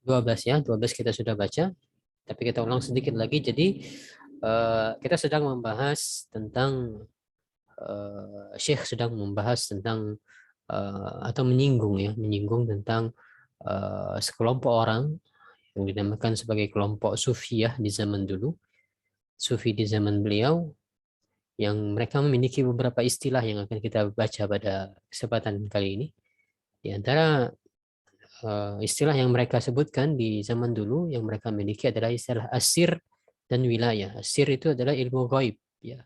12 ya, 12 kita sudah baca, tapi kita ulang sedikit lagi. Jadi kita sedang membahas tentang Syekh sedang membahas tentang atau menyinggung tentang sekelompok orang yang dinamakan sebagai kelompok Sufiyah di zaman dulu, Sufi di zaman beliau, yang mereka memiliki beberapa istilah yang akan kita baca pada kesempatan kali ini. Di antara istilah yang mereka sebutkan di zaman dulu yang mereka miliki adalah istilah asir dan wilayah. Asir itu adalah ilmu gaib, ya,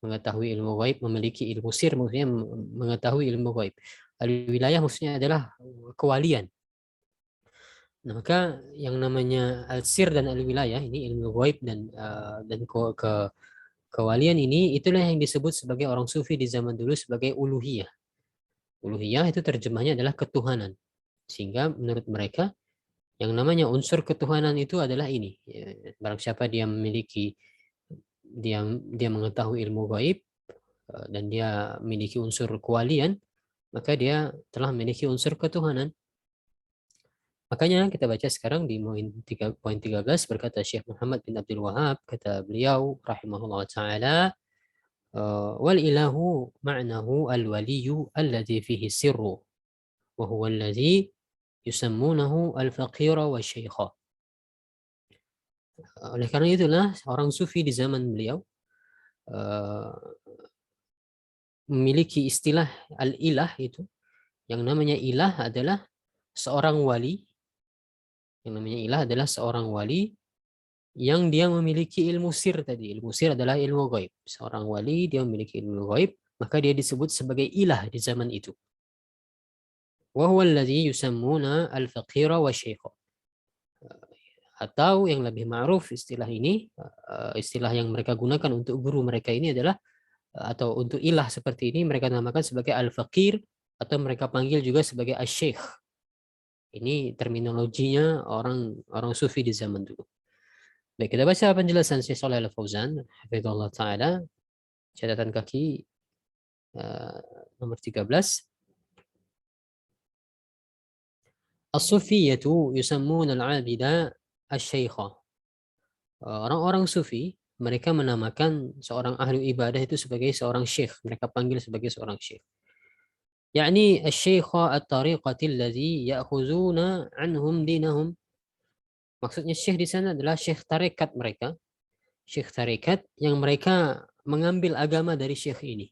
mengetahui ilmu gaib, memiliki ilmu sir maksudnya mengetahui ilmu gaib. Al-wilayah maksudnya adalah kewalian. Nah, maka yang namanya al-sir dan al-wilayah ini ilmu gaib dan kewalian ini, itulah yang disebut sebagai orang sufi di zaman dulu sebagai uluhiyah. Uluhiyah itu terjemahnya adalah ketuhanan. Sehingga menurut mereka yang namanya unsur ketuhanan itu adalah ini. Barang siapa dia memiliki, dia mengetahui ilmu gaib dan dia memiliki unsur kewalian, maka dia telah memiliki unsur ketuhanan. Makanya kita baca sekarang di poin 13 berkata Syekh Muhammad bin Abdul Wahab, kata beliau rahimahullah taala, wal ilahu ma'nahu al waliyu alladhi fihi sirru wa huwa alladhi yusammunahu al faqira wa syaikha. Oleh karena itulah orang sufi di zaman beliau memiliki istilah al-ilah itu. Yang namanya ilah adalah seorang wali. Yang namanya ilah adalah seorang wali yang dia memiliki ilmu sir tadi. Ilmu sir adalah ilmu gaib. Seorang wali dia memiliki ilmu gaib, maka dia disebut sebagai ilah di zaman itu. Wa huwa alladhi yusammuna al-faqira wa syaikha. Atau yang lebih ma'ruf istilah ini, istilah yang mereka gunakan untuk guru mereka ini adalah, atau untuk ilah seperti ini mereka namakan sebagai al-faqir, atau mereka panggil juga sebagai asy-syaikh. Ini terminologinya orang sufi di zaman dulu. Baik, kita baca penjelasan Syekh Shalih Al-Fauzan hafizahullah taala, catatan kaki nomor 13. As-sufiyatu yusammuna al-'abida asy-syaikha. Orang-orang sufi mereka menamakan seorang ahli ibadah itu sebagai seorang syekh, mereka panggil sebagai seorang syekh. Yani asy-syaikha at-tariqati allazi ya'khuzuna 'anhum dinahum. Maksudnya syekh di sana adalah syekh tarekat mereka, syekh tarekat yang mereka mengambil agama dari syekh ini.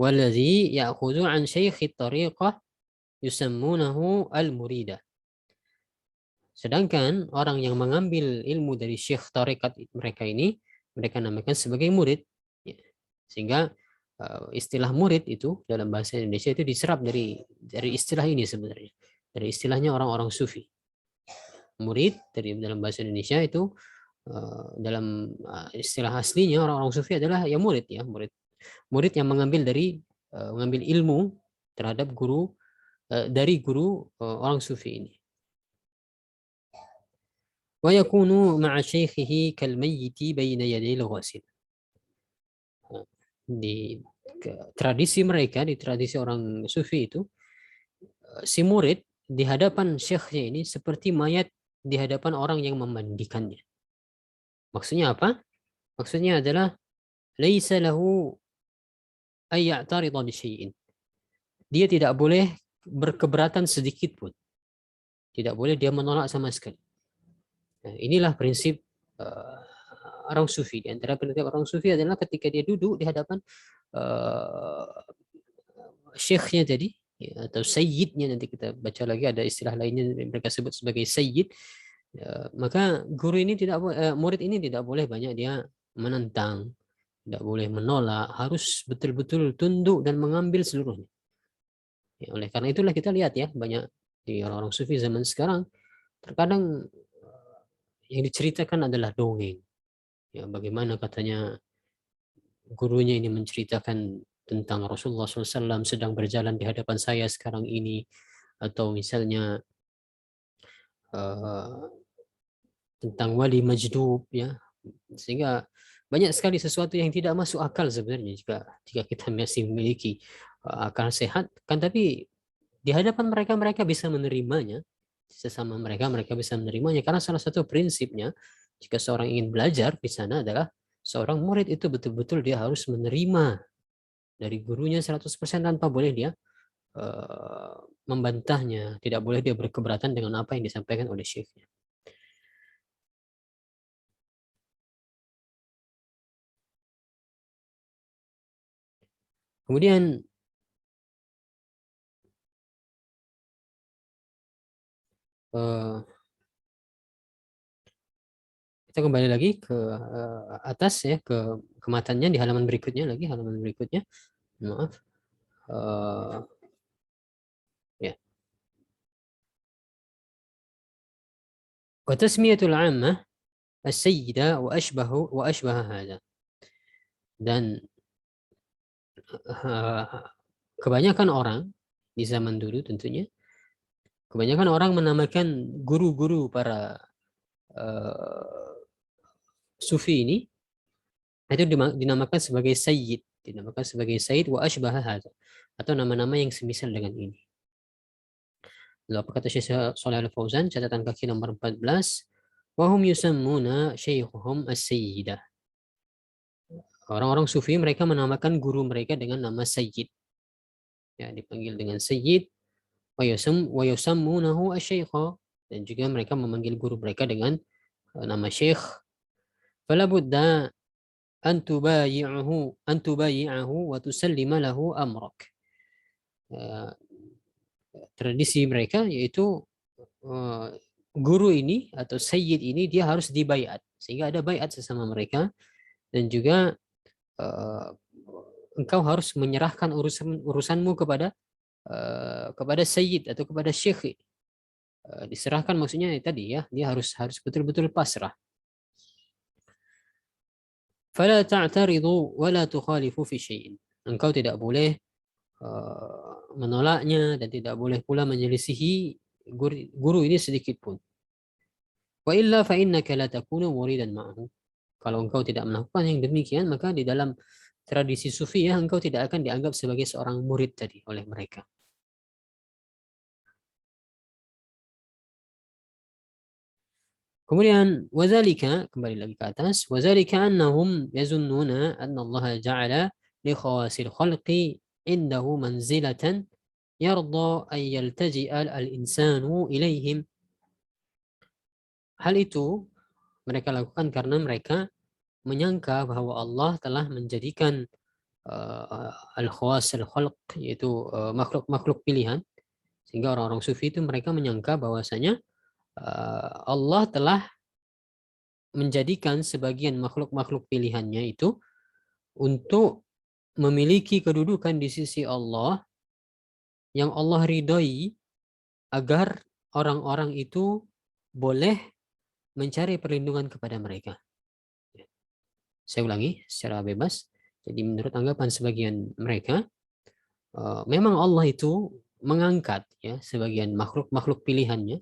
Wallazi ya'khudhu 'an syaikhi at-tariqah yusammunahu al-murida. Sedangkan orang yang mengambil ilmu dari syekh tarekat mereka ini, mereka namakan sebagai murid. Sehingga istilah murid itu dalam bahasa Indonesia itu diserap dari istilah ini sebenarnya. Dari istilahnya orang-orang sufi. Murid dari dalam bahasa Indonesia itu dalam istilah aslinya orang-orang sufi adalah ya murid, ya murid. Murid yang mengambil ilmu terhadap guru dari guru orang sufi ini. Wa yakunu ma'a syaikhihi kal mayyiti baina yaday al-ghasil. Di tradisi mereka, di tradisi orang sufi itu, si murid di hadapan syekhnya ini seperti mayat di hadapan orang yang memandikannya. Maksudnya apa? Maksudnya adalah laisa lahu ay ya'tarida bi syai'in. Dia tidak boleh berkeberatan sedikit pun. Tidak boleh dia menolak sama sekali. Nah, inilah prinsip orang sufi. Di antara prinsip orang sufi adalah ketika dia duduk di hadapan syekhnya tadi, ya, atau sayyidnya, nanti kita baca lagi ada istilah lainnya mereka sebut sebagai sayyid, maka guru ini murid ini tidak boleh banyak dia menentang, tidak boleh menolak, harus betul-betul tunduk dan mengambil seluruhnya. Ya, oleh karena itulah kita lihat ya, banyak di orang-orang sufi zaman sekarang terkadang yang diceritakan adalah dongeng. Ya, bagaimana katanya gurunya ini menceritakan tentang Rasulullah SAW sedang berjalan di hadapan saya sekarang ini, atau misalnya tentang wali majdub, ya, sehingga banyak sekali sesuatu yang tidak masuk akal sebenarnya jika kita masih memiliki akal sehat, kan, tapi di hadapan mereka mereka bisa menerimanya, sesama mereka mereka bisa menerimanya, karena salah satu prinsipnya jika seorang ingin belajar di sana adalah seorang murid itu betul-betul dia harus menerima dari gurunya 100% tanpa boleh dia membantahnya, tidak boleh dia berkeberatan dengan apa yang disampaikan oleh syekhnya. Kemudian kita kembali lagi ke atas ya, ke matanya di halaman berikutnya lagi, halaman berikutnya. Maaf. Ya. Wa tasmiyatul 'ammah as-sayyida wa ashbaha hadha. Dan kebanyakan orang di zaman dulu tentunya, kebanyakan orang menamakan guru-guru para sufi ini itu dinamakan sebagai sayyid, dinamakan sebagai sayyid wa ashbaha hadza, atau nama-nama yang semisal dengan ini. Lalu apa kata Syekh Shalih Al-Fauzan, catatan kaki nomor 14, wa hum yusammuna syaikhuhum as-sayyidah. Orang-orang sufi mereka menamakan guru mereka dengan nama sayyid. Ya, dipanggil dengan sayyid, wa yusammunahu asy-syaikha, dan juga mereka memanggil guru mereka dengan nama syekh. Fala budda an tubayi'ahu wa tusallima lahu amrak. Tradisi mereka yaitu guru ini atau sayyid ini dia harus dibayat, sehingga ada bayat sesama mereka, dan juga engkau harus menyerahkan urusanmu kepada sayyid atau kepada syekh. Diserahkan maksudnya tadi ya, dia harus betul-betul pasrah. Fala ta'taridu wa la tukhalifu fi syai'in. Engkau tidak boleh menolaknya dan tidak boleh pula menyelisihi guru ini sedikit pun. Wa illa fa innaka la takunu muridan ma'ahu. Kalau engkau tidak melakukan yang demikian, maka di dalam tradisi sufi ya, engkau tidak akan dianggap sebagai seorang murid tadi oleh mereka. Kemudian wazalika, kembali lagi ke atas, wazalika annahum yazunnuna anna Allah ja'ala li khawasil khalqi indahu manzilatan yarda an yaltaji'a al-insanu ilaihim. Hal itu mereka lakukan karena mereka menyangka bahwa Allah telah menjadikan al-khawas al-khalq, yaitu makhluk-makhluk pilihan, sehingga orang-orang sufi itu mereka menyangka bahwasanya Allah telah menjadikan sebagian makhluk-makhluk pilihannya itu untuk memiliki kedudukan di sisi Allah yang Allah ridhoi, agar orang-orang itu boleh mencari perlindungan kepada mereka. Saya ulangi secara bebas. Jadi menurut anggapan sebagian mereka, memang Allah itu mengangkat ya sebagian makhluk-makhluk pilihannya,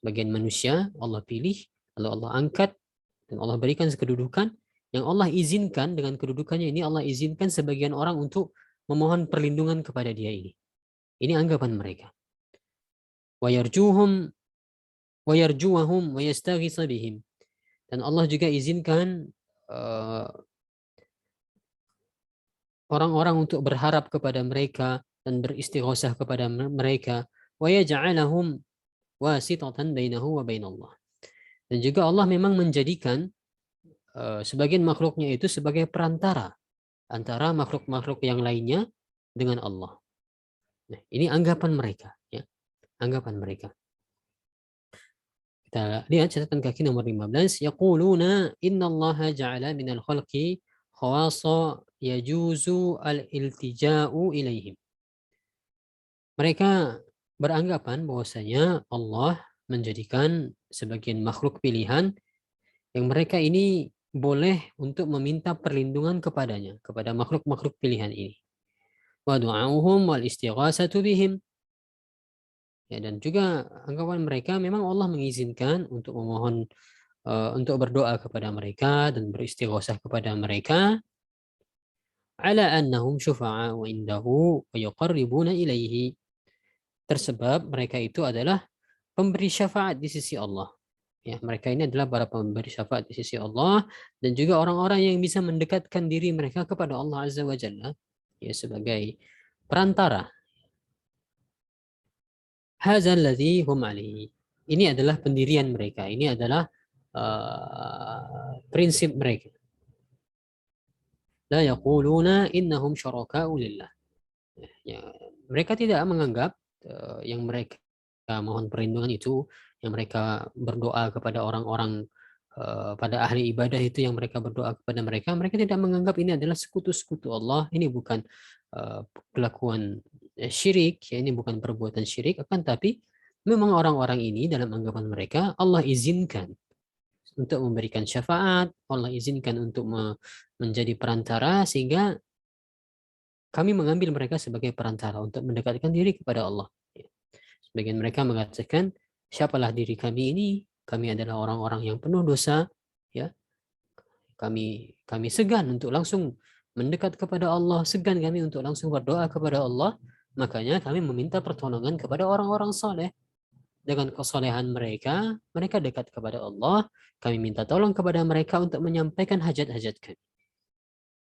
sebagian manusia Allah pilih, lalu Allah angkat dan Allah berikan kedudukan yang Allah izinkan. Dengan kedudukannya ini Allah izinkan sebagian orang untuk memohon perlindungan kepada dia ini. Ini anggapan mereka. Wa yarjuhum wa yarjuhum wa yastaghitsa bihim. Dan Allah juga izinkan orang-orang untuk berharap kepada mereka dan beristighosah kepada mereka. Wa yaj'alahum wasitatan bainahu wa bainallah. Dan juga Allah memang menjadikan sebagian makhluknya itu sebagai perantara antara makhluk-makhluk yang lainnya dengan Allah. Nah, ini anggapan mereka, ya. Anggapan mereka. Kita lihat catatan kaki nomor 15. Yaquluna innallaha ja'ala minal khalqi khawasa yajuzu al-iltija'u ilaihim. Mereka beranggapan bahwasanya Allah menjadikan sebagian makhluk pilihan yang mereka ini boleh untuk meminta perlindungan kepadanya, kepada makhluk-makhluk pilihan ini. Wa du'auhum wal istighasatu bihim. Ya, dan juga anggapan mereka memang Allah mengizinkan untuk memohon, untuk berdoa kepada mereka dan beristighosah kepada mereka, ala annahum syufa'a'u indahu wa yuqarribuna ilaihi, tersebab mereka itu adalah pemberi syafaat di sisi Allah. Ya, mereka ini adalah para pemberi syafaat di sisi Allah dan juga orang-orang yang bisa mendekatkan diri mereka kepada Allah Azza wa Jalla ya sebagai perantara. Hadzal ladzi hum alaihi. Ini adalah pendirian mereka. Ini adalah prinsip mereka. La yaquluna innahum syuraka'u lillah. Ya, mereka tidak menganggap yang mereka mohon perlindungan itu, yang mereka berdoa kepada orang-orang pada ahli ibadah itu yang mereka berdoa kepada mereka, mereka tidak menganggap ini adalah sekutu-sekutu Allah. Ini bukan kelakuan syirik, ya ini bukan perbuatan syirik, akan tapi memang orang-orang ini dalam anggapan mereka Allah izinkan untuk memberikan syafaat, Allah izinkan untuk menjadi perantara sehingga kami mengambil mereka sebagai perantara untuk mendekatkan diri kepada Allah. Sebagian mereka mengatakan, siapalah diri kami ini? Kami adalah orang-orang yang penuh dosa. Ya, kami segan untuk langsung mendekat kepada Allah, segan kami untuk langsung berdoa kepada Allah. Makanya kami meminta pertolongan kepada orang-orang saleh. Dengan kesolehan mereka, mereka dekat kepada Allah. Kami minta tolong kepada mereka untuk menyampaikan hajat-hajat kami.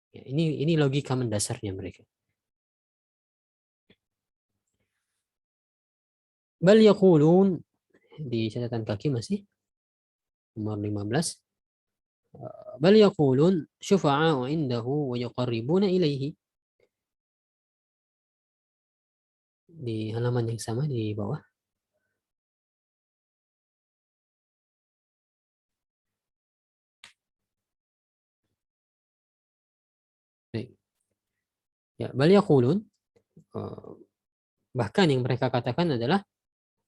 Ya, ini logika mendasarnya mereka. Bal yaqulun di catatan kaki masih nomor 15. Bal yaqulun syufa'a'u indahu wa yuqarribuna ilaihi. Di halaman yang sama di bawah. Baik. Ya, bal yaqulun bahkan yang mereka katakan adalah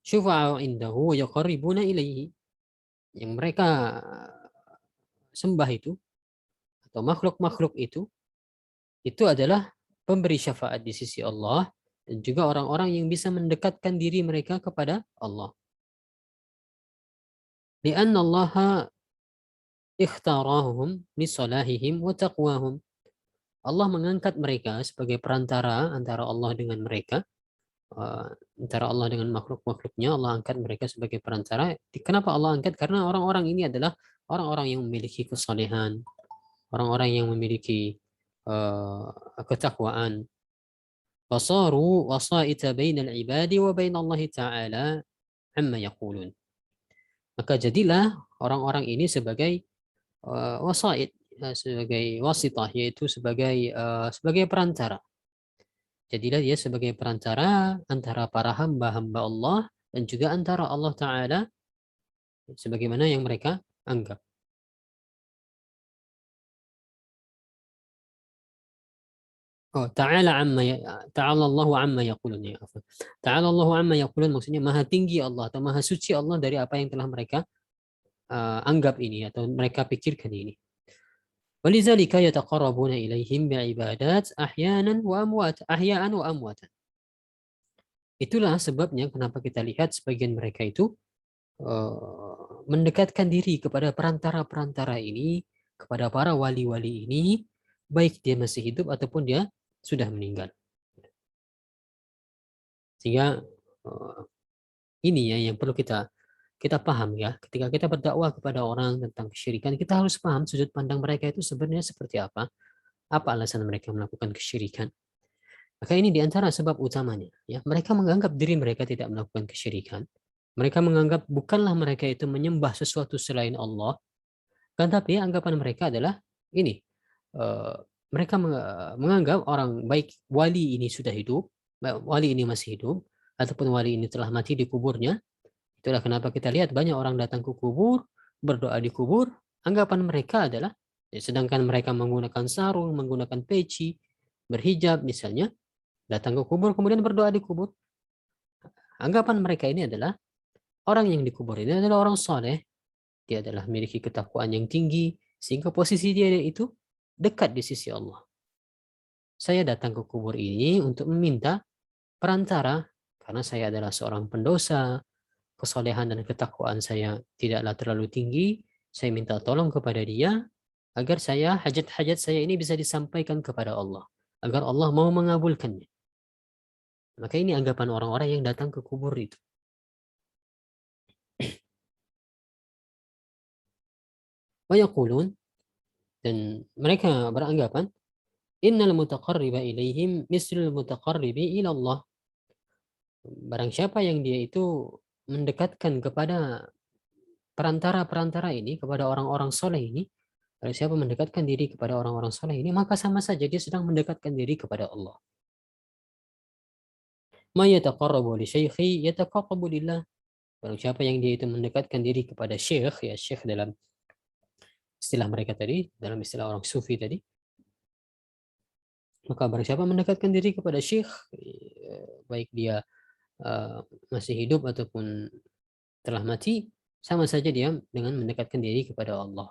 syufa'a'u indahu wa yuqarribuna ilaihi. Yang mereka sembah itu atau makhluk-makhluk itu adalah pemberi syafaat di sisi Allah dan juga orang-orang yang bisa mendekatkan diri mereka kepada Allah. Lianna Allah ikhtarahum li salahihim wa taqwahum. Allah mengangkat mereka sebagai perantara antara Allah dengan mereka, antara Allah dengan makhluk-makhluknya. Allah angkat mereka sebagai perantara. Kenapa Allah angkat? Karena orang-orang ini adalah orang-orang yang memiliki kesalehan, orang-orang yang memiliki ketakwaan. Wasaru wasaita bainal ibadi wa bainallahi ta'ala amma yaqulun. Maka jadilah orang-orang ini sebagai wasait, sebagai wasitah, yaitu sebagai perantara. Jadilah dia sebagai perantara antara para hamba-hamba Allah dan juga antara Allah Ta'ala sebagaimana yang mereka anggap. Oh, ta'ala Allahu amma yaqulun ya. Ta'ala Allahu amma yaqulun maksudnya maha tinggi Allah atau maha suci Allah dari apa yang telah mereka anggap ini atau mereka pikirkan ini. ولذلك يتقربون إليهم بعبادات أحيانا وأموات أحياء وأمواتا. Itulah sebabnya kenapa kita lihat sebagian mereka itu mendekatkan diri kepada perantara-perantara ini, kepada para wali-wali ini, baik dia masih hidup ataupun dia sudah meninggal. Sehingga ini ya yang perlu kita paham ya. Ketika kita berdakwah kepada orang tentang kesyirikan, kita harus paham sudut pandang mereka itu sebenarnya seperti apa alasan mereka melakukan kesyirikan. Maka ini diantara sebab utamanya. Ya, mereka menganggap diri mereka tidak melakukan kesyirikan. Mereka menganggap bukanlah mereka itu menyembah sesuatu selain Allah, kan tapi anggapan mereka adalah ini. Mereka menganggap orang baik wali ini sudah hidup, wali ini masih hidup, ataupun wali ini telah mati di kuburnya. Itulah kenapa kita lihat banyak orang datang ke kubur, berdoa di kubur. Anggapan mereka adalah, sedangkan mereka menggunakan sarung, menggunakan peci, berhijab misalnya, datang ke kubur kemudian berdoa di kubur. Anggapan mereka ini adalah orang yang dikubur ini adalah orang soleh. Dia adalah memiliki ketakwaan yang tinggi sehingga posisi dia itu dekat di sisi Allah. Saya datang ke kubur ini untuk meminta perantara karena saya adalah seorang pendosa, kesolehan dan ketakwaan saya tidaklah terlalu tinggi. Saya minta tolong kepada dia agar hajat-hajat saya ini bisa disampaikan kepada Allah, agar Allah mau mengabulkannya. Maka ini anggapan orang-orang yang datang ke kubur itu. Wa yaqulun, dan mereka beranggapan, innal mutaqarriba ilaihim mislul mutaqarribi ila Allah. Barang siapa yang dia itu mendekatkan kepada perantara-perantara ini, kepada orang-orang soleh ini, barang siapa mendekatkan diri kepada orang-orang soleh ini, maka sama saja dia sedang mendekatkan diri kepada Allah. Ma yataqarrabu li syaikhi yataqarrabu lillah. Barang siapa yang dia itu mendekatkan diri kepada syekh, ya syekh dalam istilah mereka tadi, dalam istilah orang sufi tadi, maka barang siapa mendekatkan diri kepada syekh, baik dia masih hidup ataupun telah mati, sama saja dia dengan mendekatkan diri kepada Allah.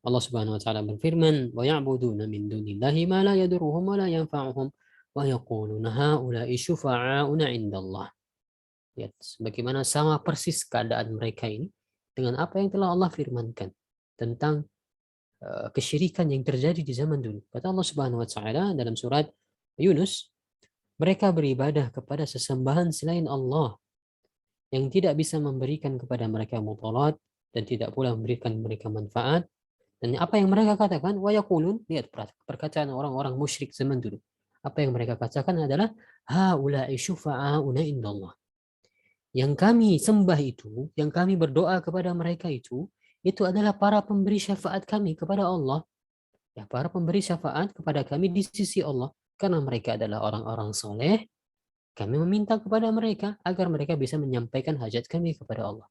Allah Subhanahu wa taala berfirman, "Wa ya'buduna min dunillahi ma la yadurruhum wa la yanfa'uhum wa yaquluna haula'i syufa'auna 'indallah." Lihat bagaimana sama persis keadaan mereka ini dengan apa yang telah Allah firmankan tentang kesyirikan yang terjadi di zaman dulu. Kata Allah Subhanahu wa taala dalam surat Yunus, mereka beribadah kepada sesembahan selain Allah yang tidak bisa memberikan kepada mereka mudarat dan tidak pula memberikan mereka manfaat. Dan apa yang mereka katakan, wa yaqulun, lihat perkataan orang-orang musyrik zaman dulu. Apa yang mereka katakan adalah haula'i syufa'auna indallah. Yang kami sembah itu, yang kami berdoa kepada mereka itu adalah para pemberi syafaat kami kepada Allah. Ya, para pemberi syafaat kepada kami di sisi Allah. Karena mereka adalah orang-orang soleh, kami meminta kepada mereka agar mereka bisa menyampaikan hajat kami kepada Allah.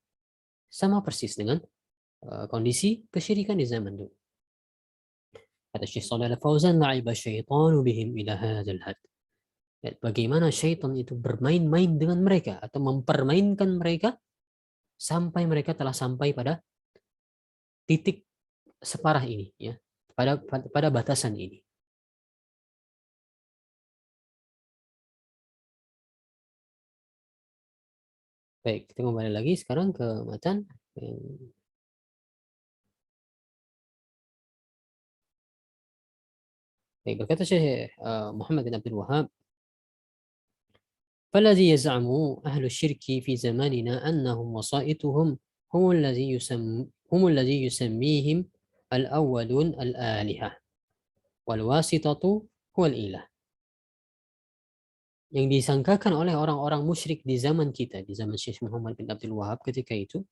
Sama persis dengan kondisi kesyirikan di zaman dulu. Kata Syekh Shalih Al-Fauzan, la'iba syaitanu bihim ila hadzal had. Bagaimana syaitan itu bermain-main dengan mereka atau mempermainkan mereka sampai mereka telah sampai pada titik separah ini, ya, pada batasan ini. Baik, kita kembali lagi sekarang ke matan. Baik, berkata Syekh Muhammad bin Abdul Wahab, فالذي يزعم أهل الشرك في زماننا أنهم وسائطهم هم الذي يسميهم الأولون الآلهة والواسطة هو الإله. Yang disangkakan oleh orang-orang musyrik di zaman kita, di zaman Syekh Muhammad bin Abdul Wahab ketika itu,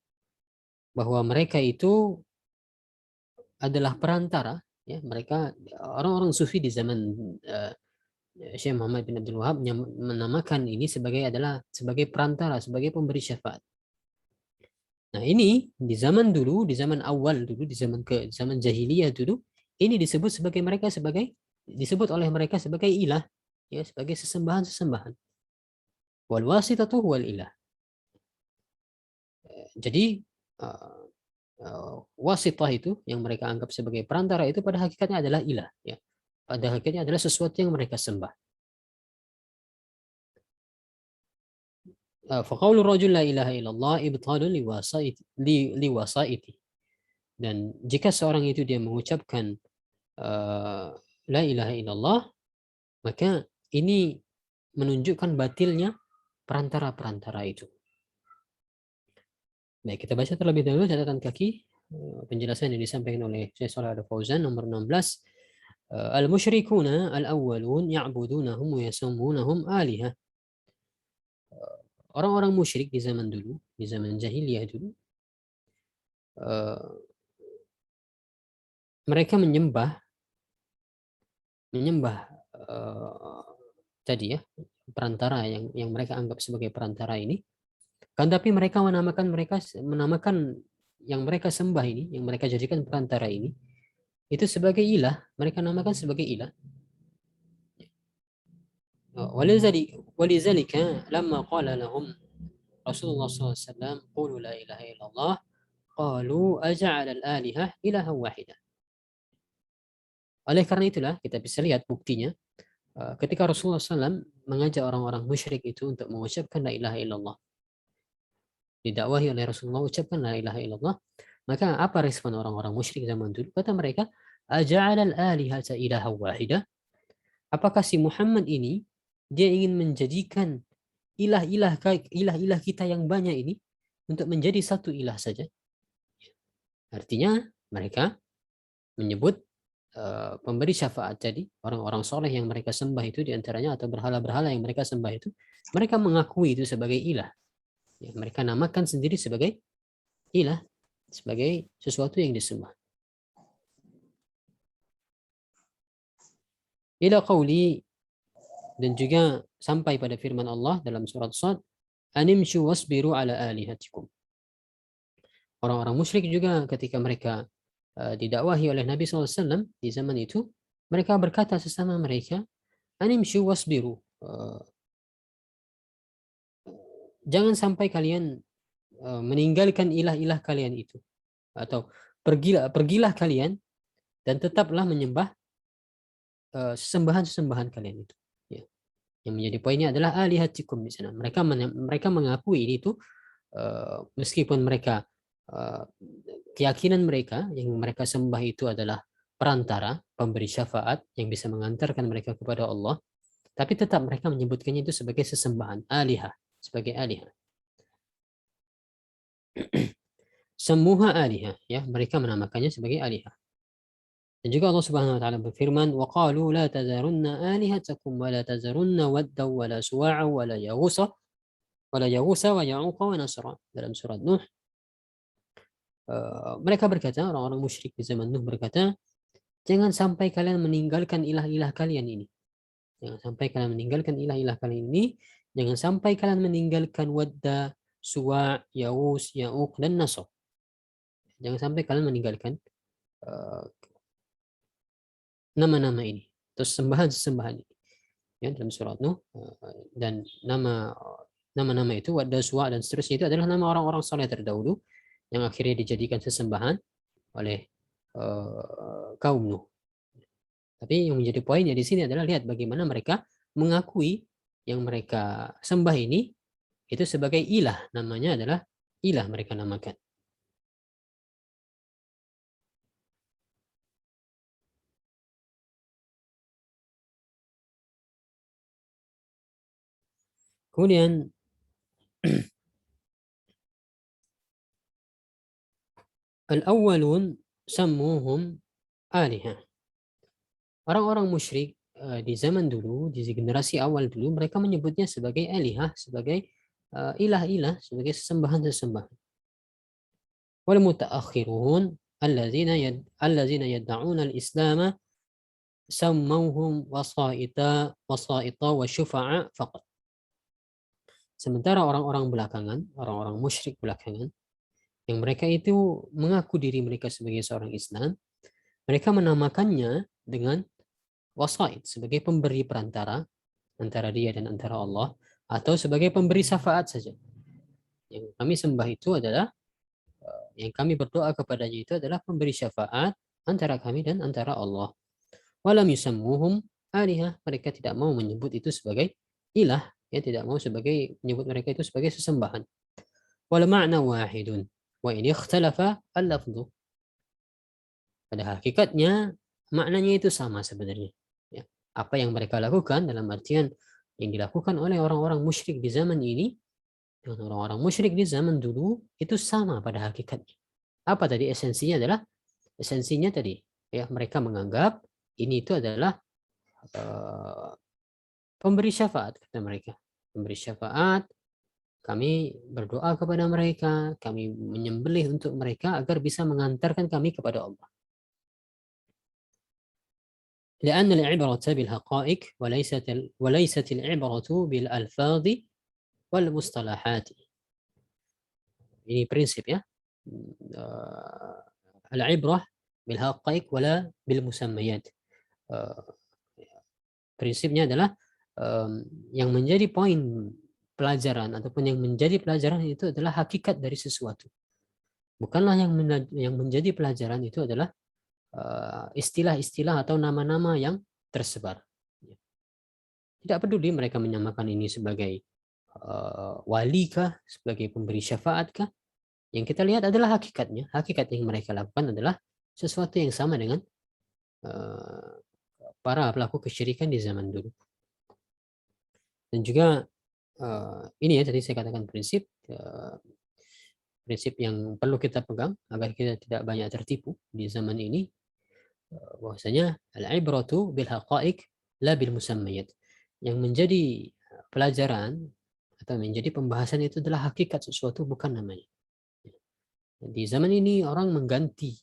bahwa mereka itu adalah perantara, ya, mereka orang-orang sufi di zaman Syekh Muhammad bin Abdul Wahab menamakan ini sebagai perantara, sebagai pemberi syafaat. Nah, ini di zaman dulu, di zaman awal dulu, di zaman jahiliyah dulu, ini disebut oleh mereka sebagai ilah, ya, sebagai sesembahan-sesembahan. Wal wasitatu wal ilah. Jadi wasitah itu yang mereka anggap sebagai perantara itu pada hakikatnya adalah ilah, ya. Pada hakikatnya adalah sesuatu yang mereka sembah. Faqaulu rajul la ilaha illallah ibtalun liwasaiti. Dan jika seorang itu dia mengucapkan la ilaha illallah, maka ini menunjukkan batilnya perantara-perantara itu. Baik, kita baca terlebih dahulu catatan kaki penjelasan yang disampaikan oleh Syekh Shalih Al-Fauzan nomor 16. Al-musyrikuna al-awwalun ya'budunahum wa yasammunahum alihah. Orang-orang musyrik di zaman dulu, di zaman jahiliyah dulu, mereka menyembah tadi, ya, perantara yang mereka anggap sebagai perantara ini. Kan tapi mereka menamakan yang mereka sembah ini, yang mereka jadikan perantara ini, itu sebagai ilah. Mereka namakan sebagai ilah. Walizalika lamma qala lahum Rasulullah SAW, qulu la ilaha illallah, qalu aja'ala al-alihah ilaha wahidah. Oleh karena itulah kita bisa lihat buktinya ketika Rasulullah SAW mengajak orang-orang musyrik itu untuk mengucapkan la ilaha illallah, didakwahi oleh Rasulullah ucapkan la ilaha illallah, maka apa respon orang-orang musyrik zaman dulu? Kata mereka, aja'ala al-alihata ilaha wahidah. Apakah si Muhammad ini dia ingin menjadikan ilah-ilah kita yang banyak ini untuk menjadi satu ilah saja? Artinya mereka menyebut pemberi syafaat tadi, orang-orang soleh yang mereka sembah itu diantaranya, atau berhala-berhala yang mereka sembah itu, mereka mengakui itu sebagai ilah. Ya, mereka namakan sendiri sebagai ilah, sebagai sesuatu yang disembah. Ila qauli, dan juga sampai pada firman Allah dalam surat Shad, animshu wasbiru ala alihatikum. Orang-orang musyrik juga ketika mereka didakwahi oleh Nabi SAW di zaman itu, mereka berkata sesama mereka, animshu wasbiru, jangan sampai kalian meninggalkan ilah-ilah kalian itu, atau pergilah kalian dan tetaplah menyembah sesembahan-sesembahan kalian itu. Ya. Yang menjadi poinnya adalah alihatikum di sana. Mereka mengakui ini itu, meskipun mereka keyakinan mereka yang mereka sembah itu adalah perantara, pemberi syafaat yang bisa mengantarkan mereka kepada Allah, tapi tetap mereka menyebutkannya itu sebagai sesembahan, alihah, sebagai alihah. Semua alihah, ya, mereka menamakannya sebagai alihah. Dan juga Allah Subhanahu wa taala berfirman, "Wa qalu la tazarunna alihatakum wa la tazarunna wadda wa la suwa'a wa la yaghusa wa ya'uqa wa nasra." Dalam surat Nuh, mereka berkata, orang-orang musyrik di zaman Nuh berkata, jangan sampai kalian meninggalkan ilah-ilah kalian ini. Jangan sampai kalian meninggalkan ilah-ilah kalian ini. Jangan sampai kalian meninggalkan Wadda, Suwa, Yaus, Ya'uq, dan Nasr. Jangan sampai kalian meninggalkan nama-nama ini. Terus sembahan-sembahan ini. Ya, dalam surat Nuh. Dan nama-nama itu, Wadda, Suwa, dan seterusnya itu adalah nama orang-orang saleh terdahulu yang akhirnya dijadikan sesembahan oleh kaum Nuh. Tapi yang menjadi poinnya di sini adalah lihat bagaimana mereka mengakui yang mereka sembah ini itu sebagai ilah, namanya adalah ilah mereka namakan. Kemudian al-awwalun sammuhum alihah. Orang-orang musyrik di zaman dulu, di generasi awal dulu, mereka menyebutnya sebagai alihah, sebagai ilah-ilah, sebagai sesembahan-sesembahan. Wal mutaakhirun allazina yad'un al-islam sammauhum wasaita wa syufa'a faqat. Sementara orang-orang belakangan, orang-orang musyrik belakangan, yang mereka itu mengaku diri mereka sebagai seorang Islam, mereka menamakannya dengan wasait, sebagai pemberi perantara antara dia dan antara Allah, atau sebagai pemberi syafaat saja. Yang kami sembah itu adalah, yang kami berdoa kepadanya itu adalah pemberi syafaat antara kami dan antara Allah. Walam yusammuhum alihah, mereka tidak mau menyebut itu sebagai ilah, ya, tidak mau menyebut mereka itu sebagai sesembahan. Wal ma'na wahidun wa in ikhtalafa al-lafdhu. Pada hakikatnya maknanya itu sama sebenarnya. Ya. Apa yang mereka lakukan dalam artian yang dilakukan oleh orang-orang musyrik di zaman ini dengan orang-orang musyrik di zaman dulu itu sama pada hakikatnya. Apa tadi esensinya adalah, esensinya tadi, ya, mereka menganggap ini itu adalah pemberi syafaat, kata mereka. Pemberi syafaat, kami berdoa kepada mereka, kami menyembelih untuk mereka agar bisa mengantarkan kami kepada Allah. لأن العبرة بالحقائق وليست العبرة بالألفاظ والمصطلحات. Ini prinsip, ya. Al-ibrah bil haqaiq wala bil musammayat. Prinsipnya adalah yang menjadi poin pelajaran ataupun yang menjadi pelajaran itu adalah hakikat dari sesuatu. Bukanlah yang menjadi pelajaran itu adalah istilah-istilah atau nama-nama yang tersebar. Tidak peduli mereka menyamakan ini sebagai wali kah, sebagai pemberi syafaat kah. Yang kita lihat adalah hakikatnya. Hakikat yang mereka lakukan adalah sesuatu yang sama dengan para pelaku kesyirikan di zaman dulu. Dan juga ini ya tadi saya katakan prinsip yang perlu kita pegang agar kita tidak banyak tertipu di zaman ini, bahwasanya al-ibratu bil haqa'iq la bil musammayat. Yang menjadi pelajaran atau menjadi pembahasan itu adalah hakikat sesuatu, bukan namanya. Di zaman ini orang mengganti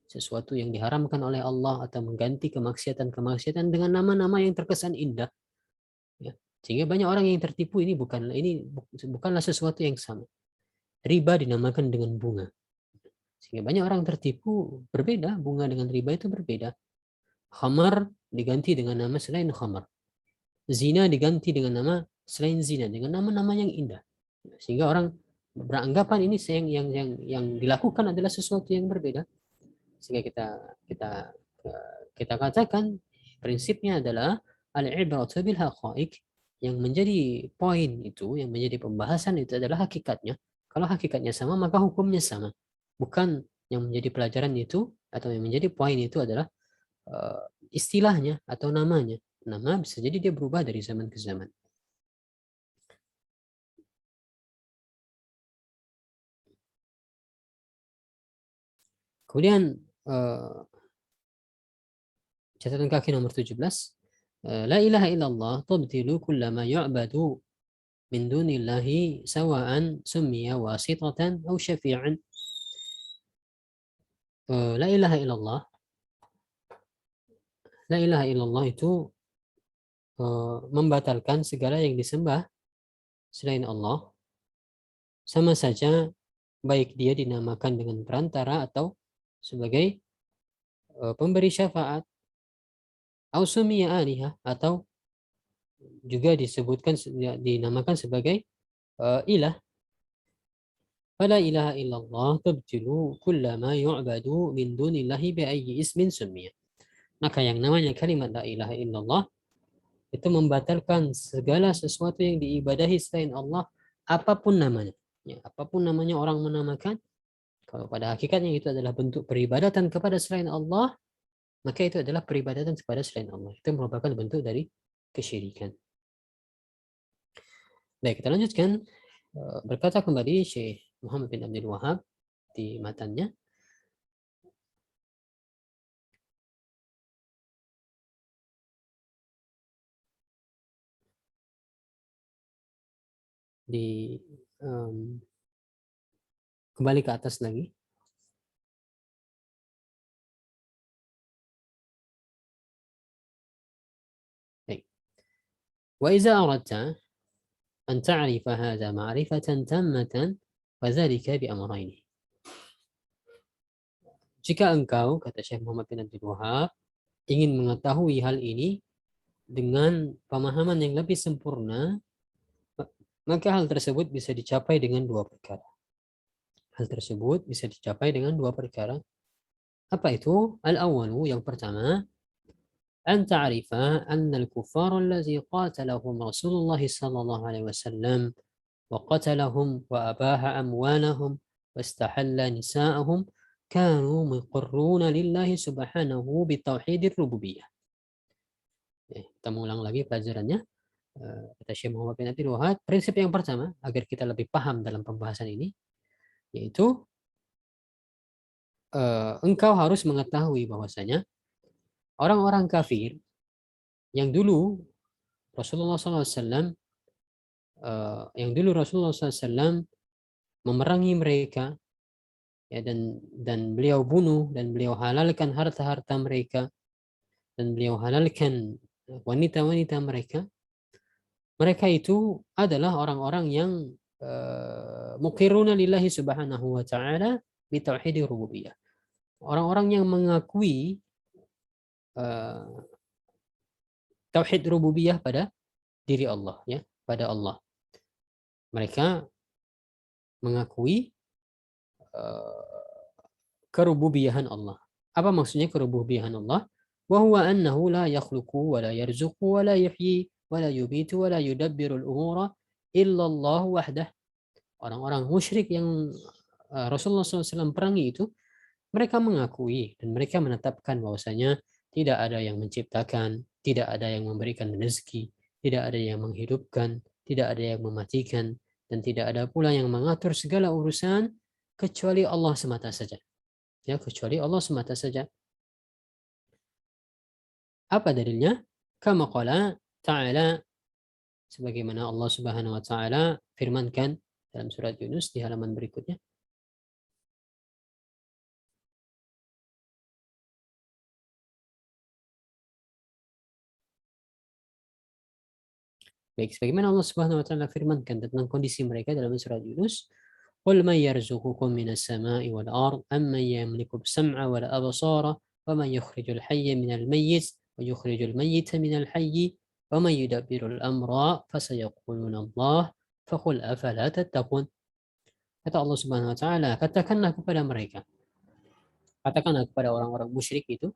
sesuatu yang diharamkan oleh Allah atau mengganti kemaksiatan-kemaksiatan dengan nama-nama yang terkesan indah. Ya. Sehingga banyak orang yang tertipu. Ini bukanlah sesuatu yang sama. Riba dinamakan dengan bunga. Sehingga banyak orang tertipu. Berbeda, bunga dengan riba itu berbeda. Khamar diganti dengan nama selain khamar. Zina diganti dengan nama selain zina, dengan nama-nama yang indah. Sehingga orang beranggapan ini yang dilakukan adalah sesuatu yang berbeda. Sehingga kita katakan prinsipnya adalah al-ibratu bil haqa'iq. Yang menjadi poin itu, yang menjadi pembahasan itu adalah hakikatnya. Kalau hakikatnya sama, maka hukumnya sama. Bukan yang menjadi pelajaran itu atau yang menjadi poin itu adalah istilahnya atau namanya. Nama bisa jadi dia berubah dari zaman ke zaman. Kemudian catatan kaki nomor 17, la ilaha illallah tubtilu kullama yu'badu min dunillahi sawa'an summiya wasitatan aw syafi'an. La ilaha illallah, la ilaha illallah itu membatalkan segala yang disembah selain Allah, sama saja baik dia dinamakan dengan perantara atau sebagai pemberi syafaat, ausumiya alihah, atau juga disebutkan dinamakan sebagai ilah. Fala ilaha illallah tubtilu kullama yu'badu min dunillahi bi ayyi ismin summiya. Maka yang namanya kalimat la ilaha illallah itu membatalkan segala sesuatu yang diibadahi selain Allah, apapun namanya. Ya, apapun namanya orang menamakan, kalau pada hakikatnya itu adalah bentuk peribadatan kepada selain Allah, maka itu adalah peribadatan kepada selain Allah. Itu merupakan bentuk dari kesyirikan. Baik, kita lanjutkan. Berkata kembali Syekh Muhammad bin Abdul Wahab di matanya, kembali ke atas lagi. Baik. Wa iza aradta an ta'rifa hadha ma'rifatan tammatan fadzalika bi amrayni. Jika engkau, kata Syekh Muhammad bin Abdul Wahab, ingin mengetahui hal ini dengan pemahaman yang lebih sempurna, maka hal tersebut bisa dicapai dengan dua perkara. Hal tersebut bisa dicapai dengan dua perkara. Apa itu? Al-awwalu, yang pertama, an ta'rifa anna al-kuffar allazi qatalahum Rasulullah sallallahu alaihi wasallam wa qatalahum wa abaha amwalahum wa istahalla nisa'ahum kanu muqirruna lillahi subhanahu bitauhidir rububiyah. Kita mengulang lagi pelajarannya. Kata Syekh Muhammad bin Abdul Wahab, prinsip yang pertama agar kita lebih paham dalam pembahasan ini, yaitu engkau harus mengetahui bahwasanya orang-orang kafir yang dulu Rasulullah SAW memerangi mereka, ya, dan beliau bunuh dan beliau halalkan harta-harta mereka dan beliau halalkan wanita-wanita mereka. Mereka itu adalah orang-orang yang muqirruna lillahi subhanahu wa ta'ala bi tauhidir rububiyah. Orang-orang yang mengakui tauhid rububiyah pada diri Allah, ya, pada Allah. Mereka mengakui kerububiyahan Allah. Apa maksudnya kerububiyahan Allah? Wa huwa annahu la yakhluqu wa la yarzuqu wa la yuhyi wa la yubitu wa la yudabbiru al-umura illa Allah wahdah. Orang-orang musyrik yang Rasulullah SAW perangi itu, mereka mengakui dan mereka menetapkan bahwasanya Tidak ada yang menciptakan, tidak ada yang memberikan rezeki, tidak ada yang menghidupkan, tidak ada yang mematikan, dan tidak ada pula yang mengatur segala urusan kecuali Allah semata saja. Ya, kecuali Allah semata saja. Apa dalilnya? Kama qala ta'ala, sebagaimana Allah Subhanahu wa taala firmankan dalam surat Yunus di halaman berikutnya. Baik, sebagaimana Allah Subhanahu wa taala firmankan tentang kondisi mereka dalam surat Yunus, "Qul man yarzuqukum minas sama'i wal ard, amman yamliku as-sam'a wal absara, wa man yukhrijul hayya minal mayyit wa yukhrijul mayyita minal hayyi, wa man yudabbirul amra, fasayaquluna Allah, faqul afala tattaqun." Kata Allah Subhanahu wa taala, katakanlah kepada mereka, katakanlah kepada orang-orang musyrik itu,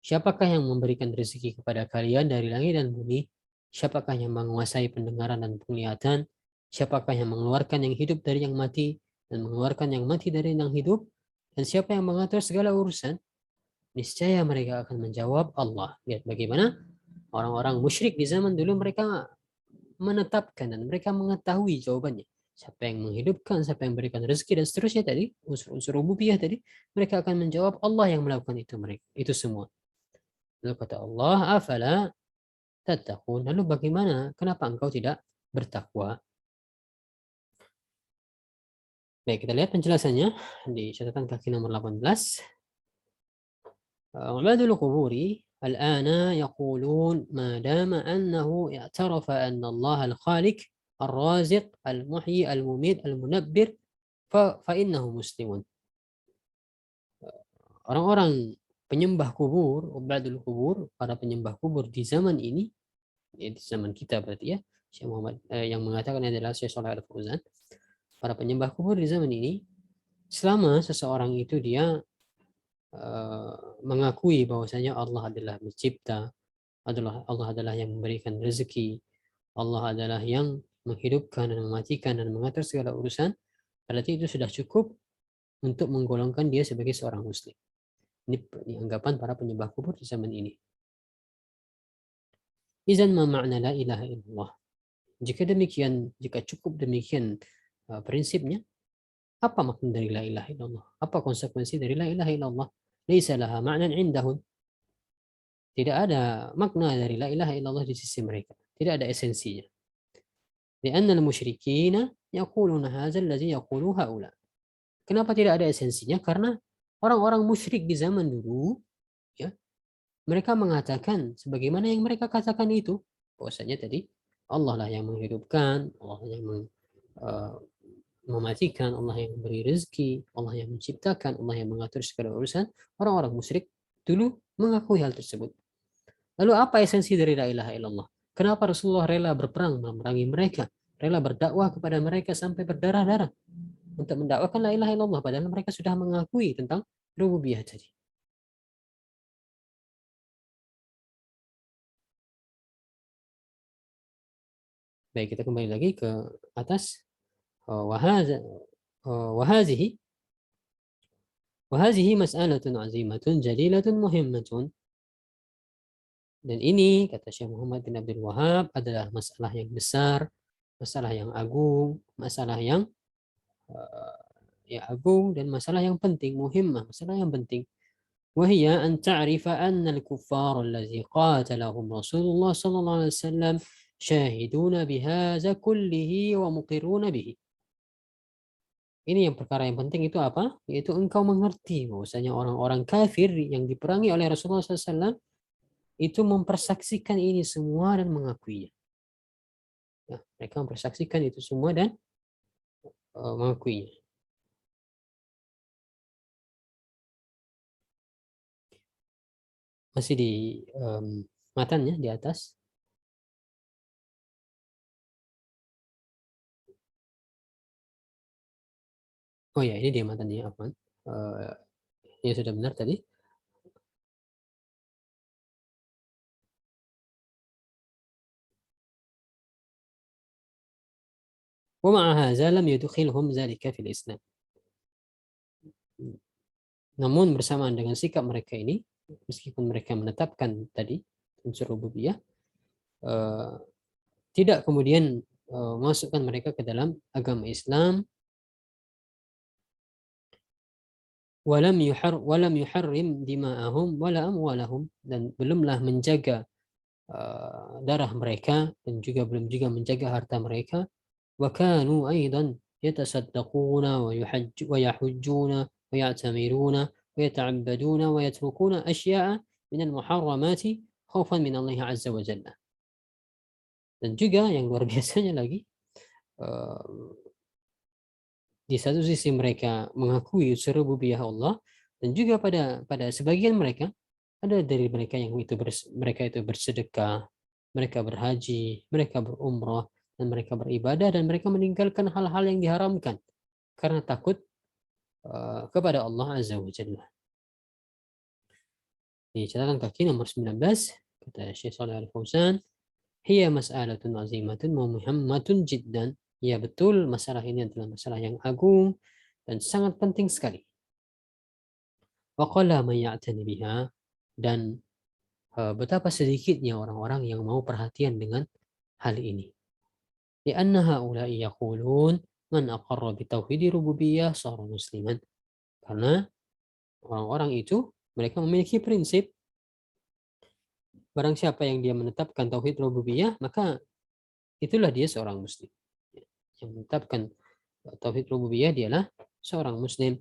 siapakah yang memberikan rezeki kepada kalian dari langit dan bumi? Siapakah yang menguasai pendengaran dan penglihatan? Siapakah yang mengeluarkan yang hidup dari yang mati dan mengeluarkan yang mati dari yang hidup? Dan siapa yang mengatur segala urusan? Niscaya mereka akan menjawab Allah. Lihat bagaimana orang-orang musyrik di zaman dulu mereka menetapkan dan mereka mengetahui jawabannya. Siapa yang menghidupkan, siapa yang memberikan rezeki dan seterusnya tadi, unsur-unsur rububiyah tadi, mereka akan menjawab Allah yang melakukan itu mereka. Itu semua. Lalu kata Allah, afala tattaqun. Lalu bagaimana? Kenapa engkau tidak bertakwa? Baik, kita lihat penjelasannya di catatan kaki nomor 18. عباد القبور الآن يقولون ما دام أنه اعترف أن الله الخالق الرازق المحيي المميت المنبر فإنه مسلم. Orang-orang penyembah kubur, ubadul kubur, para penyembah kubur di zaman ini, di zaman kita berarti ya, Syekh Muhammad yang mengatakan adalah Syekh Shalih Al-Fauzan, para penyembah kubur di zaman ini, selama seseorang itu dia mengakui bahwasanya Allah adalah pencipta, Allah adalah yang memberikan rezeki, Allah adalah yang menghidupkan dan mematikan dan mengatur segala urusan, berarti itu sudah cukup untuk menggolongkan dia sebagai seorang muslim. Ini anggapan para penyembah kubur di zaman ini. Izan ma makna la ilaha illallah. Jika demikian, jika cukup demikian prinsipnya, apa makna dari la ilaha illallah? Apa konsekuensi dari la ilaha illallah? Laisa laha ma'nan indahum. Tidak ada makna dari la ilaha illallah di sisi mereka. Tidak ada esensinya. Lianna al-musyrikina yaquluna hadza allazi yaqulu haula. Kenapa tidak ada esensinya? Karena orang-orang musyrik di zaman dulu, ya, mereka mengatakan sebagaimana yang mereka katakan itu, bahwasanya tadi Allah lah yang menghidupkan, Allah yang mematikan, Allah yang memberi rezeki, Allah yang menciptakan, Allah yang mengatur segala urusan. Orang-orang musyrik dulu mengakui hal tersebut. Lalu apa esensi dari la ilaha illallah? Kenapa Rasulullah rela berperang memerangi mereka, rela berdakwah kepada mereka sampai berdarah-darah untuk mendakwakan la ilaha illallah, padahal mereka sudah mengakui tentang rububiyah tadi. Baik, kita kembali lagi ke atas. وهذه وهذه مسألة عظيمة جليلة مهمة. Dan ini, kata Syekh Muhammad bin Abdul Wahab, adalah masalah yang besar, masalah yang agung, masalah yang agung dan masalah yang penting, muhimmah, masalah yang penting. وهي أن تعرف أن الكفار الذي قاتلهم رسول الله صلى الله عليه وسلم شاهدون بهذا كله ومقرون به. Ini yang perkara yang penting itu apa? Yaitu engkau mengerti bahwasanya orang-orang kafir yang diperangi oleh Rasulullah SAW itu mempersaksikan ini semua dan mengakuinya. Ya, mereka mempersaksikan itu semua dan mengakuinya. Masih di matanya di atas. Oh ya, ini dia matanya apa? Ini sudah benar tadi. ومع هذا لم يدخلهم ذلك في الإسلام. Namun bersamaan dengan sikap mereka ini, meskipun mereka menetapkan tadi unsur rububiyah, tidak kemudian masukkan mereka ke dalam agama Islam. Walam yuharrim dima'ahum wala amwalahum, dan belumlah menjaga darah mereka dan juga belum juga menjaga harta mereka. Wa kanu aidan yatasaddaquna wa yahujjuna wa ya'tamiruna wa yata'abbaduna wa yatrukuna asya'a min al-muharramati khaufan min Allah azza wa jalla. Dan juga yang luar biasanya lagi, di satu sisi mereka mengakui unsur rububiyah Allah, dan juga pada sebagian mereka ada dari mereka yang mereka itu bersedekah, mereka berhaji, mereka berumrah, dan mereka beribadah, dan mereka meninggalkan hal-hal yang diharamkan karena takut kepada Allah Azza wa Jalla. Di catatan kaki nomor 19, kata Syekh Shalih Al-Fauzan, hiya mas'alatun azimatun wa muhammatun jiddan. Ya, betul, masalah ini adalah masalah yang agung dan sangat penting sekali. Wa qalla man ya'tani biha, dan betapa sedikitnya orang-orang yang mau perhatian dengan hal ini. Li'anna haula'i yaqulun man aqarra bi tauhid rububiyyah sara musliman. Karena orang-orang itu mereka memiliki prinsip, barang siapa yang dia menetapkan tauhid rububiyah, maka itulah dia seorang muslim. Yang menetapkan tauhid rububiyah dialah seorang muslim.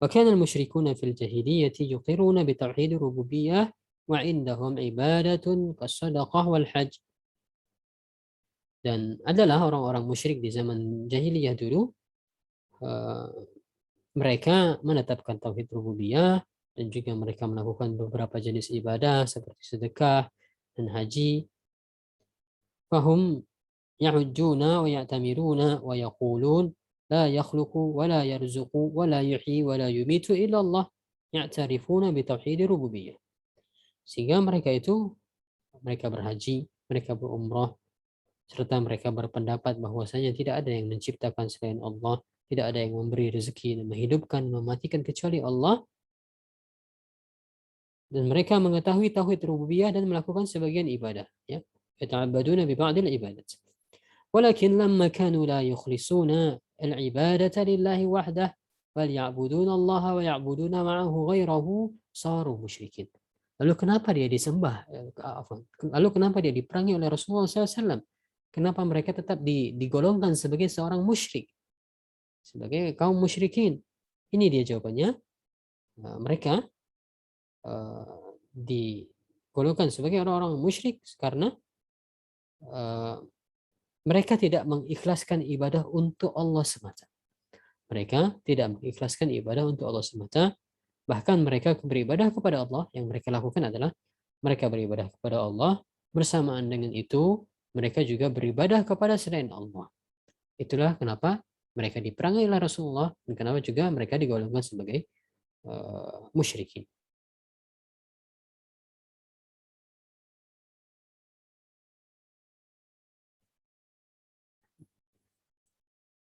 وكان المشركون في الجاهلية يقرون بتوحيد الربوبية وعندهم عبادة كالصدقة والحج. Dan adalah orang-orang musyrik di zaman jahiliyah dulu, mereka menetapkan tauhid rububiyah dan juga mereka melakukan beberapa jenis ibadah seperti sedekah dan haji. Fahum yahujjuna wa ya'tamiruna wa yaqulun la yakhluqu wa la yarzuqu wa la yuhyi wa la yumitu illa Allah ya'tarifuna bi tauhid rububiyah. Sehingga mereka berhaji, mereka berumrah, serta mereka berpendapat bahwasanya tidak ada yang menciptakan selain Allah, tidak ada yang memberi rezeki dan menghidupkan, mematikan kecuali Allah, dan mereka mengetahui tauhid rububiyah dan melakukan sebagian ibadah, ya. Yata'abbaduna bi ba'dil ibadat. Walakin lamma kanu la yukhlisuna al-ibadata lillahi wahdah bal ya'buduna Allah wa ya'buduna ma'ahu ghairahu saru musyrikin. Lalu kenapa dia disembah? Lalu kenapa dia diperangi oleh Rasulullah SAW? Kenapa mereka tetap digolongkan sebagai seorang musyrik, sebagai kaum musyrikin? Ini dia jawabannya. Mereka digolongkan sebagai orang-orang musyrik karena mereka tidak mengikhlaskan ibadah untuk Allah semata. Mereka tidak mengikhlaskan ibadah untuk Allah semata. Bahkan mereka beribadah kepada Allah, yang mereka lakukan adalah mereka beribadah kepada Allah, bersamaan dengan itu mereka juga beribadah kepada selain Allah. Itulah kenapa mereka diperangi oleh Rasulullah dan kenapa juga mereka digolongkan sebagai musyrikin.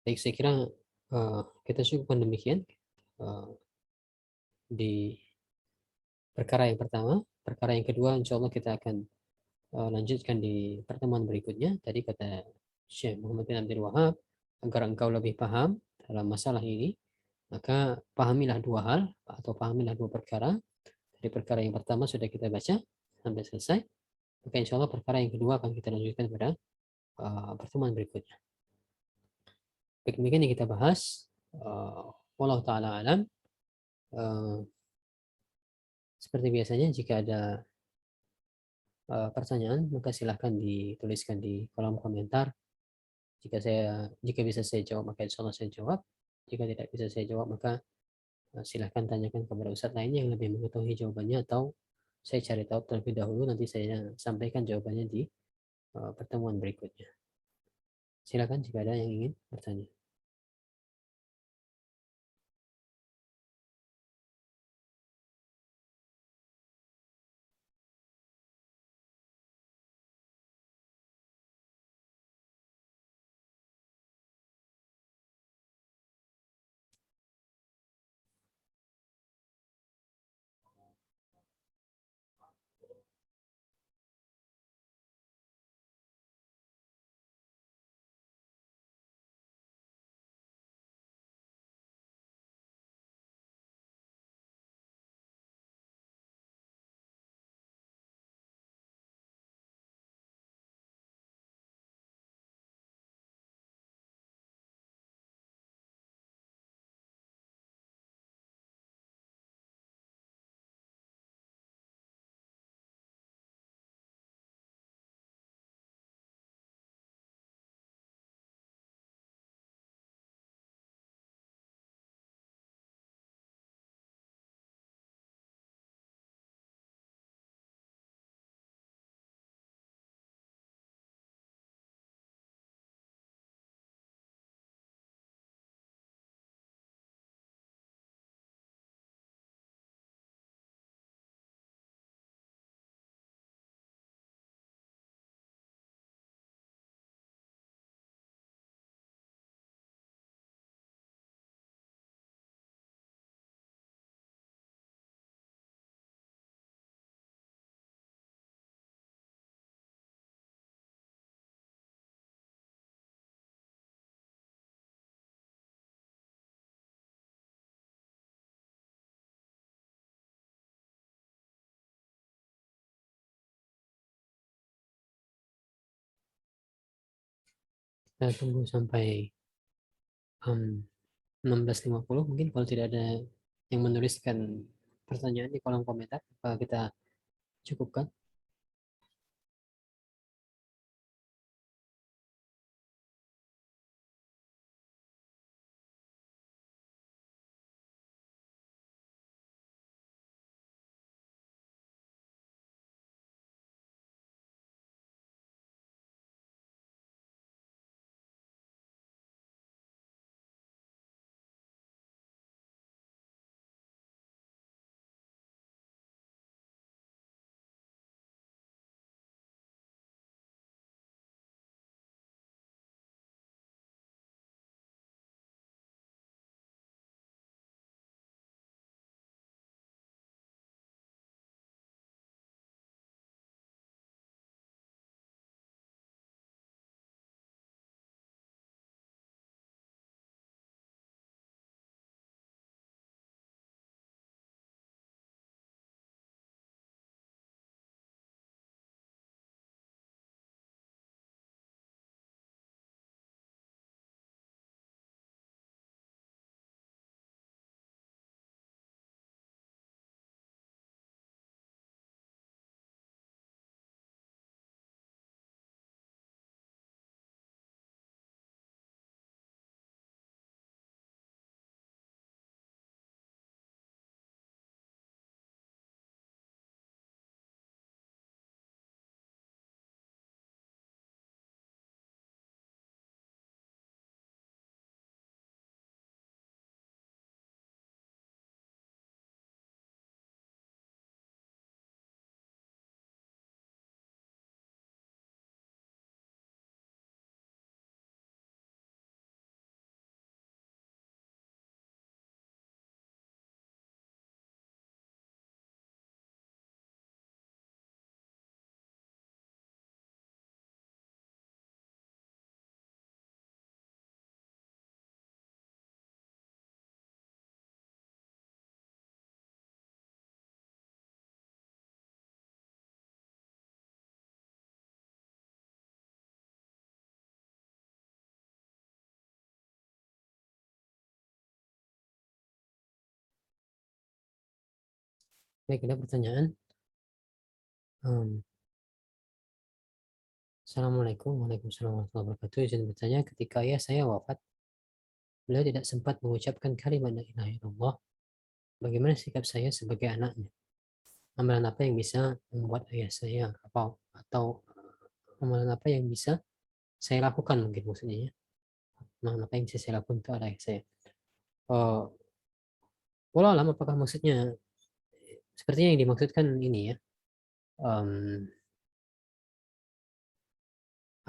Baik, saya kira kita cukupkan demikian di perkara yang pertama. Perkara yang kedua, insya Allah kita akan lanjutkan di pertemuan berikutnya. Tadi kata Syekh Muhammad bin Abdul Wahab, agar engkau lebih paham dalam masalah ini, maka pahamilah dua hal atau pahamilah dua perkara. Dari perkara yang pertama sudah kita baca sampai selesai, maka insya Allah perkara yang kedua akan kita lanjutkan pada pertemuan berikutnya. Baik, demikian yang kita bahas. Wallahu ta'ala alam. Seperti biasanya, jika ada pertanyaan, maka silahkan dituliskan di kolom komentar. Jika bisa saya jawab, maka insya Allah saya jawab. Jika tidak bisa saya jawab, maka silahkan tanyakan kepada ustadz lainnya yang lebih mengetahui jawabannya, atau saya cari tahu terlebih dahulu, nanti saya sampaikan jawabannya di pertemuan berikutnya. Silakan jika ada yang ingin bertanya. Kita tunggu sampai 16.50 mungkin, kalau tidak ada yang menuliskan pertanyaan di kolom komentar, apa kita cukupkan? Baik, ada pertanyaan. Assalamualaikum. Waalaikumsalam warahmatullahi wabarakatuh. Izin bertanya, ketika ayah saya wafat, beliau tidak sempat mengucapkan kalimat la ilaha illallah. Bagaimana sikap saya sebagai anaknya? Amalan apa yang bisa membuat ayah saya atau amalan apa yang bisa saya lakukan, mungkin maksudnya ya. Amalan apa yang bisa saya lakukan untuk ayah saya? Oh, walau alam, apakah maksudnya sepertinya yang dimaksudkan ini ya, em,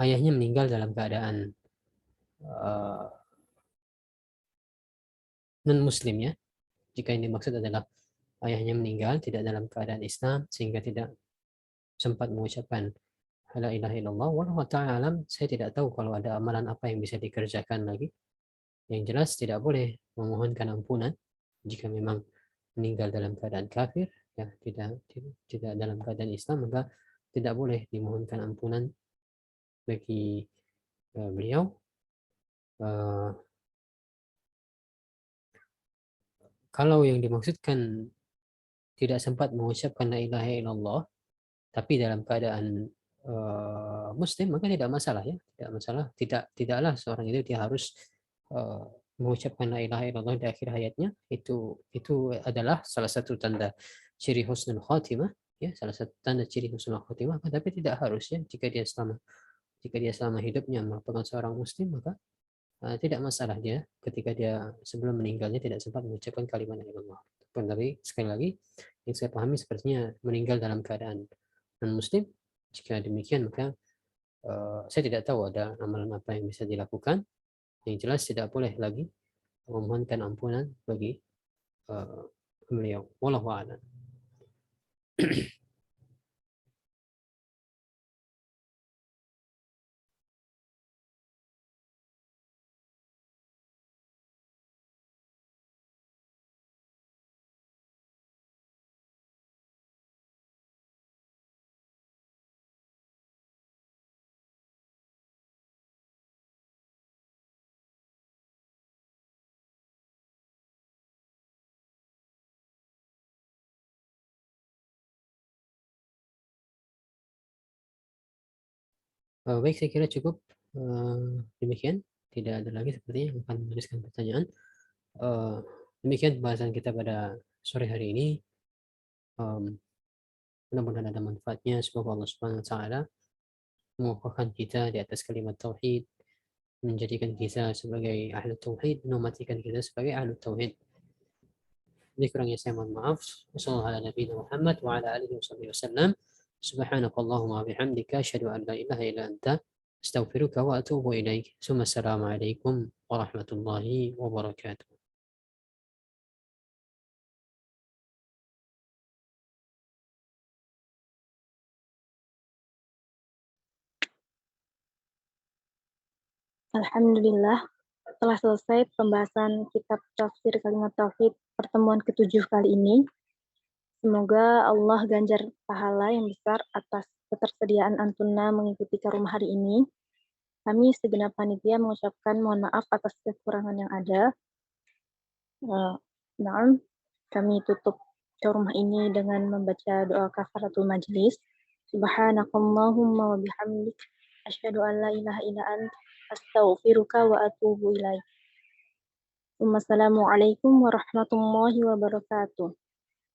ayahnya meninggal dalam keadaan non muslim ya. Jika yang dimaksud adalah ayahnya meninggal tidak dalam keadaan Islam sehingga tidak sempat mengucapkan la ilaha illallah, wallahu ta'ala alam, saya tidak tahu kalau ada amalan apa yang bisa dikerjakan lagi. Yang jelas tidak boleh memohonkan ampunan jika memang meninggal dalam keadaan kafir, ya tidak dalam keadaan Islam, maka tidak boleh dimohonkan ampunan bagi beliau. Uh, Kalau yang dimaksudkan tidak sempat mengucapkan la ilaha illallah tapi dalam keadaan muslim, maka tidak masalah ya, tidak masalah. Tidaklah seorang itu dia harus uh, mengucapkan la ilaha illallah di akhir hayatnya. Itu adalah salah satu tanda ciri husnul khotimah, ya, salah satu tanda ciri husnul khotimah, tapi tidak harus ya. Jika dia selama hidupnya merupakan seorang muslim, maka tidak masalah dia ketika dia sebelum meninggalnya tidak sempat mengucapkan kalimat la ilaha illallah. Tapi sekali lagi yang saya pahami sepertinya meninggal dalam keadaan non muslim. Jika demikian, maka saya tidak tahu ada amalan apa yang bisa dilakukan. Yang jelas tidak boleh lagi memohonkan ampunan bagi uh, beliau. Wallahu a'lam. Baik, saya kira cukup. Demikian, tidak ada lagi sepertinya yang akan menuliskan pertanyaan. Eh, Demikian pembahasan kita pada sore hari ini. Em, Mudah-mudahan ada manfaatnya. Semoga Allah Subhanahu Wa Taala mengukuhkan kita di atas kalimat tauhid, menjadikan kita sebagai ahli tauhid, mematikan kita sebagai ahli tauhid. Jadi kurangnya saya mohon maaf. Wassalamualaikum warahmatullahi wabarakatuh. Subhanakallahumma bihamdika asyhadu an la ilaha illa anta astaghfiruka wa atubu ilaik. Assalamualaikum warahmatullahi wabarakatuh. Alhamdulillah, telah selesai pembahasan kitab tafsir kalimat tauhid pertemuan ke-7 kali ini. Semoga Allah ganjar pahala yang besar atas ketersediaan Antuna mengikuti karumah hari ini. Kami segenap panitia mengucapkan mohon maaf atas kekurangan yang ada. Nah, kami tutup karumah ini dengan membaca doa kafaratul majlis. Subhanakallahumma wa bihamdik asyhadu an la ilaha illa anta astaghfiruka wa atubu ilaik. Wassalamualaikum warahmatullahi wabarakatuh.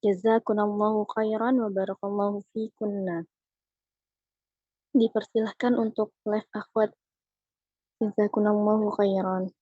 Jazakumullahu khairan wa barakallahu fikunna. Dipersilahkan untuk live akhwat. Jazakumullahu khairan.